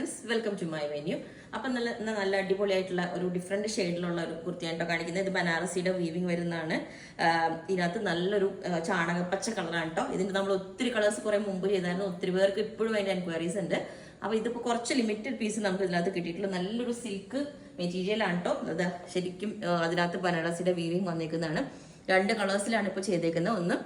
Friends, welcome to my venue. അപ്പം നല്ല അടിപൊളിയായിട്ടുള്ള ഒരു ഡിഫറെന്റ് ഷെയ്ഡിലുള്ള ഒരു കുർത്തിയായിട്ടോ കാണിക്കുന്നത്. ഇത് ബനാറസിയുടെ വീവിങ് വരുന്നതാണ്. ഇതിനകത്ത് നല്ലൊരു ചാണകപ്പച്ച കളറാണ് കേട്ടോ. ഇതിന്റെ നമ്മൾ ഒത്തിരി കളേഴ്സ് കുറെ മുമ്പ് ചെയ്തായിരുന്നു. ഒത്തിരി പേർക്ക് ഇപ്പോഴും അതിന്റെ എൻക്വയറീസ് ഉണ്ട്. അപ്പൊ ഇതിപ്പോ കുറച്ച് ലിമിറ്റഡ് പീസ് നമുക്ക് ഇതിനകത്ത് കിട്ടിയിട്ടുള്ള നല്ലൊരു സിൽക്ക് മെറ്റീരിയൽ ആണ് കേട്ടോ. അത് ശരിക്കും അതിനകത്ത് ബനാറസിയുടെ വീവിങ് വന്നേക്കുന്നതാണ്. 2 കളേഴ്സിലാണ് ഇപ്പോൾ ചെയ്തേക്കുന്നത്. ഒന്ന്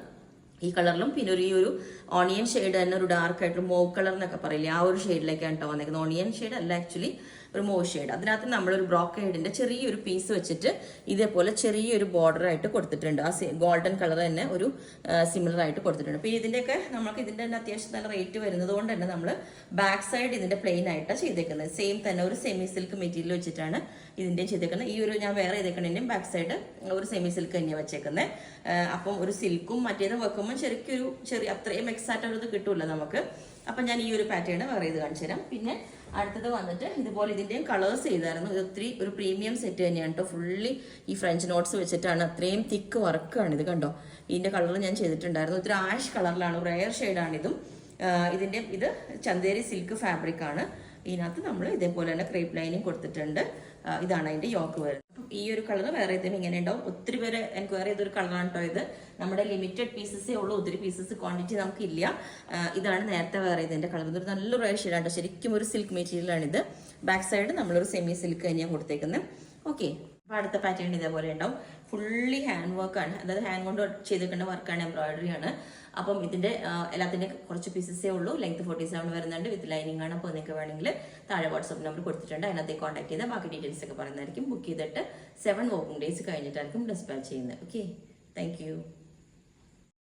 ഈ കളറിലും പിന്നെ ഈ ഒരു ഓണിയൻ ഷെയ്ഡ് തന്നെ ഒരു ഡാർക്ക് ആയിട്ട് മോവ് കളർ എന്നൊക്കെ പറയില്ലേ, ആ ഒരു ഷെയ്ഡിലേക്കാണ് കേട്ടോ വന്നേക്കുന്നത്. ഓണിയൻ ഷെയ്ഡ് അല്ല, ആക്ച്വലി ഒരു മോവ് ഷെയ്ഡ്. അതിനകത്ത് നമ്മളൊരു ബ്രോക്കേഡിന്റെ ചെറിയൊരു പീസ് വെച്ചിട്ട് ഇതേപോലെ ചെറിയൊരു ബോർഡർ ആയിട്ട് കൊടുത്തിട്ടുണ്ട്. ആ ഗോൾഡൻ കളർ തന്നെ ഒരു സിമിലർ ആയിട്ട് കൊടുത്തിട്ടുണ്ട്. പിന്നെ ഇതിന്റെയൊക്കെ നമുക്ക് ഇതിന്റെ തന്നെ അത്യാവശ്യം നല്ല റേറ്റ് വരുന്നത് കൊണ്ട് തന്നെ നമ്മൾ ബാക്ക് സൈഡ് ഇതിന്റെ പ്ലെയിൻ ആയിട്ടാണ് ചെയ്തേക്കുന്നത്. സെയിം തന്നെ ഒരു സെമി സിൽക്ക് മെറ്റീരിയൽ വെച്ചിട്ടാണ് ഇതിന്റെ ചെയ്തേക്കുന്നത്. ഈ ഒരു ഞാൻ വേറെ ചെയ്തേക്കുന്നതിന്റെയും ബാക്ക് സൈഡ് ഒരു സെമി സിൽക്ക് തന്നെയാണ് വെച്ചേക്കുന്നത്. അപ്പം ഒരു സിൽക്കും മറ്റേതും വെക്കുമ്പോൾ ശരിക്കും ചെറിയ അത്രയും എക്സാക്റ്റ് ഒരു ഇത് കിട്ടൂല നമുക്ക്. അപ്പം ഞാൻ ഈ ഒരു പാറ്റേൺ വേറെ ഇത് കാണിച്ചു തരാം. പിന്നെ അടുത്തത് വന്നിട്ട് ഇതുപോലെ ഇതിന്റെയും കളേഴ്സ് ചെയ്തായിരുന്നു. ഇത് ഒത്തിരി ഒരു പ്രീമിയം സെറ്റ് തന്നെയാണ് കേട്ടോ. ഫുള്ളി ഈ ഫ്രഞ്ച് നോട്ട്സ് വെച്ചിട്ടാണ്, അത്രയും തിക്ക് വർക്കാണ് ഇത്. കണ്ടോ, ഇതിന്റെ കളർ ഞാൻ ചെയ്തിട്ടുണ്ടായിരുന്നു. ഇത്തിരി ആഷ് കളറിലാണ്, റെയർ ഷെയ്ഡാണ് ഇതും. ഇത് ചന്തേരി സിൽക്ക് ഫാബ്രിക് ആണ്. ഇതിനകത്ത് നമ്മൾ ഇതേപോലെ തന്നെ ക്രേപ്പ് ലൈനിങ് കൊടുത്തിട്ടുണ്ട്. ഇതാണ് അതിന്റെ യോക്ക് വരുന്നത്. ഈ ഒരു കളർ വേറെ ഇതിന് ഇങ്ങനെ ഉണ്ടാവും. ഒത്തിരി പേര് എൻക്വയറി ചെയ്തൊരു കളറാണ് കേട്ടോ ഇത്. നമ്മുടെ ലിമിറ്റഡ് പീസസേ ഉള്ളൂ, ഒത്തിരി പീസസ് ക്വാണ്ടിറ്റി നമുക്കില്ല. ഇതാണ് നേരത്തെ വേറെ ഇതിന്റെ കളർ. ഇതൊരു നല്ലൊരു റെയർ ഷെയ്ഡാണ്, ശരിക്കും ഒരു സിൽക്ക് മെറ്റീരിയൽ ആണ് ഇത്. ബാക്ക് സൈഡ് നമ്മളൊരു സെമി സിൽക്ക് തന്നെയാണ് കൊടുത്തേക്കുന്നത്. ഓക്കെ, അപ്പൊ അടുത്ത പാറ്റേൺ ഇതേപോലെ ഉണ്ടാവും. ഫുള്ളി ഹാൻഡ് വർക്ക് ആണ്, അതായത് ഹാൻഡ് കൊണ്ട് ചെയ്തിരിക്കേണ്ട വർക്കാണ്, എംബ്രോയിഡറി ആണ്. അപ്പം ഇതിന്റെ എല്ലാത്തിന്റെ കുറച്ച് പീസസേ ഉള്ളൂ. ലെങ്ത് 47 വരുന്നുണ്ട്, വിത്ത് ലൈനിങ് ആണ്. അപ്പോൾ നിങ്ങൾക്ക് വേണമെങ്കിൽ താഴെ വാട്സ്ആപ്പ് നമ്പർ കൊടുത്തിട്ടുണ്ട്, അതിനകത്തേക്ക് കോൺടാക്ട് ചെയ്താൽ ബാക്കി ഡീറ്റെയിൽസ് ഒക്കെ പറയുന്നതായിരിക്കും. ബുക്ക് ചെയ്തിട്ട് 7 വർക്കിംഗ് ഡേയ്സ് കഴിഞ്ഞിട്ടായിരിക്കും ഡിസ്പാച്ച് ചെയ്യുന്നത്. Okay, thank you.